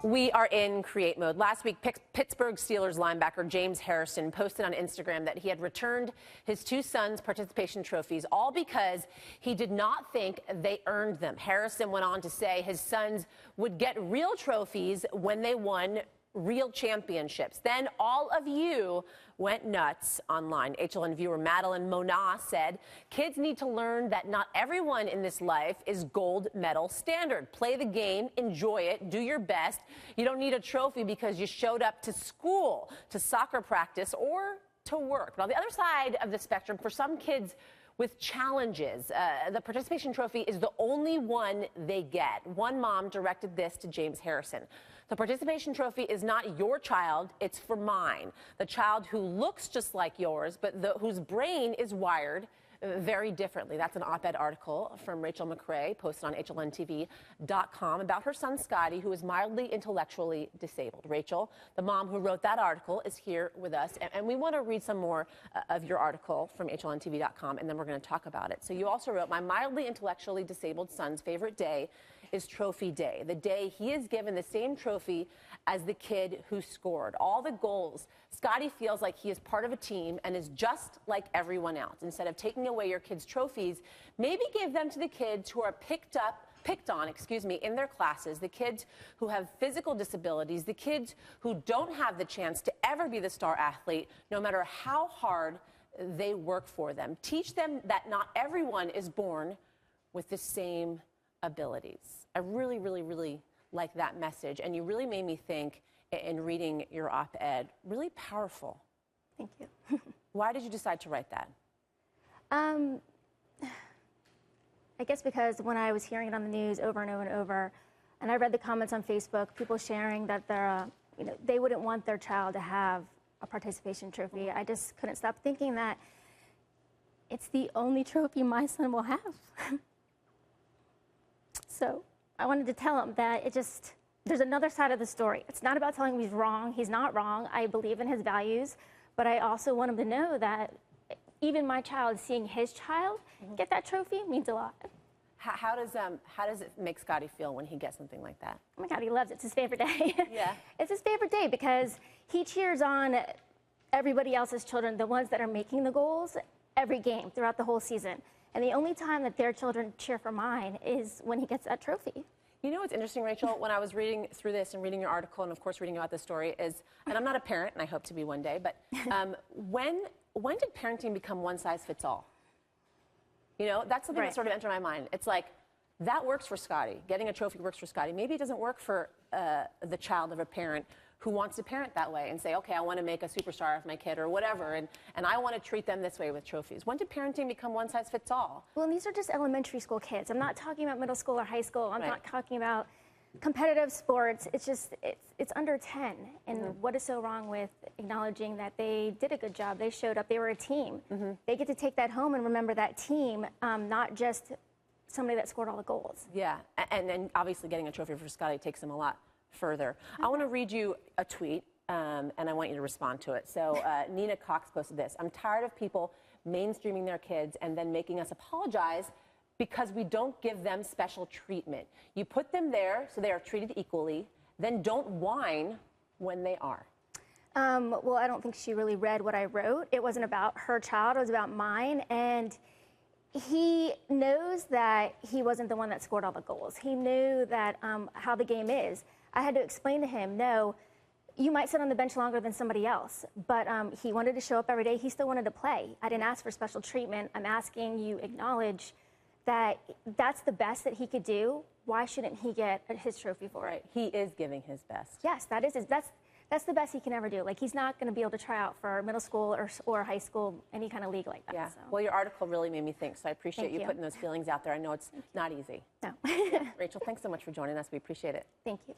We are in create mode. Last week, Pittsburgh Steelers linebacker James Harrison posted on Instagram that he had returned his two sons' participation trophies, all because he did not think they earned them. Harrison went on to say his sons would get real trophies when they won real championships. Then all of you went nuts online. HLN viewer Madeline Mona said, kids need to learn that not everyone in this life is gold medal standard. Play the game, enjoy it, do your best. You don't need a trophy because you showed up to school, to soccer practice, or to work. But on the other side of the spectrum, for some kids with challenges, the participation trophy is the only one they get. One mom directed this to James Harrison. The participation trophy is not your child, it's for mine. The child who looks just like yours, but whose brain is wired very differently. That's an op-ed article from Rachel McRae, posted on HLNTV.com, about her son Scotty, who is mildly intellectually disabled. Rachel, the mom who wrote that article, is here with us, and we want to read some more of your article from HLNTV.com, and then we're going to talk about it. So you also wrote, my mildly intellectually disabled son's favorite day is trophy day, the day he is given the same trophy as the kid who scored. All the goals. Scotty feels like he is part of a team and is just like everyone else. Instead of taking away your kids' trophies, maybe give them to the kids who are picked on in their classes, the kids who have physical disabilities, the kids who don't have the chance to ever be the star athlete, no matter how hard they work for them. Teach them that not everyone is born with the same abilities. I really, really, really like that message, and you really made me think in reading your op-ed. Really powerful. Thank you. Why did you decide to write that? I guess because when I was hearing it on the news over and over and over, and I read the comments on Facebook, people sharing that they wouldn't want their child to have a participation trophy, I just couldn't stop thinking that it's the only trophy my son will have. So I wanted to tell him that there's another side of the story. It's not about telling him he's wrong. He's not wrong. I believe in his values, but I also want him to know that even my child, seeing his child get that trophy means a lot. How does it make Scotty feel when he gets something like that? Oh my God, he loves it. It's his favorite day. Yeah. It's his favorite day because he cheers on everybody else's children, the ones that are making the goals, every game throughout the whole season. And the only time that their children cheer for mine is when he gets that trophy. You know what's interesting, Rachel? When I was reading through this and reading your article and, of course, reading about this story is, and I'm not a parent, and I hope to be one day, but when did parenting become one size fits all? You know, that's something that sort of entered my mind. It's like, that works for Scotty. Getting a trophy works for Scotty. Maybe it doesn't work for the child of a parent who wants to parent that way and say, okay, I want to make a superstar of my kid or whatever, and I want to treat them this way with trophies. When did parenting become one size fits all? Well, and these are just elementary school kids. I'm not talking about middle school or high school. I'm not talking about competitive sports. It's just, it's under 10. And what is so wrong with acknowledging that they did a good job? They showed up. They were a team. They get to take that home and remember that team, not just somebody that scored all the goals. Yeah, and then obviously getting a trophy for Scotty takes him a lot further. I want to read you a tweet, and I want you to respond to it. So Nina Cox posted this. I'm tired of people mainstreaming their kids and then making us apologize because we don't give them special treatment. You put them there so they are treated equally, then don't whine when they are. Well, I don't think she really read what I wrote. It wasn't about her child, it was about mine, and he knows that he wasn't the one that scored all the goals. He knew that how the game is. I had to explain to him, no, you might sit on the bench longer than somebody else, but he wanted to show up every day. He still wanted to play. I didn't ask for special treatment. I'm asking you acknowledge that that's the best that he could do. Why shouldn't he get his trophy for it? He is giving his best. Yes, that's the best he can ever do. Like, he's not going to be able to try out for middle school or high school, any kind of league like that. Yeah. So. Well, your article really made me think, so I appreciate you putting those feelings out there. I know it's not easy. No. Rachel, thanks so much for joining us. We appreciate it. Thank you.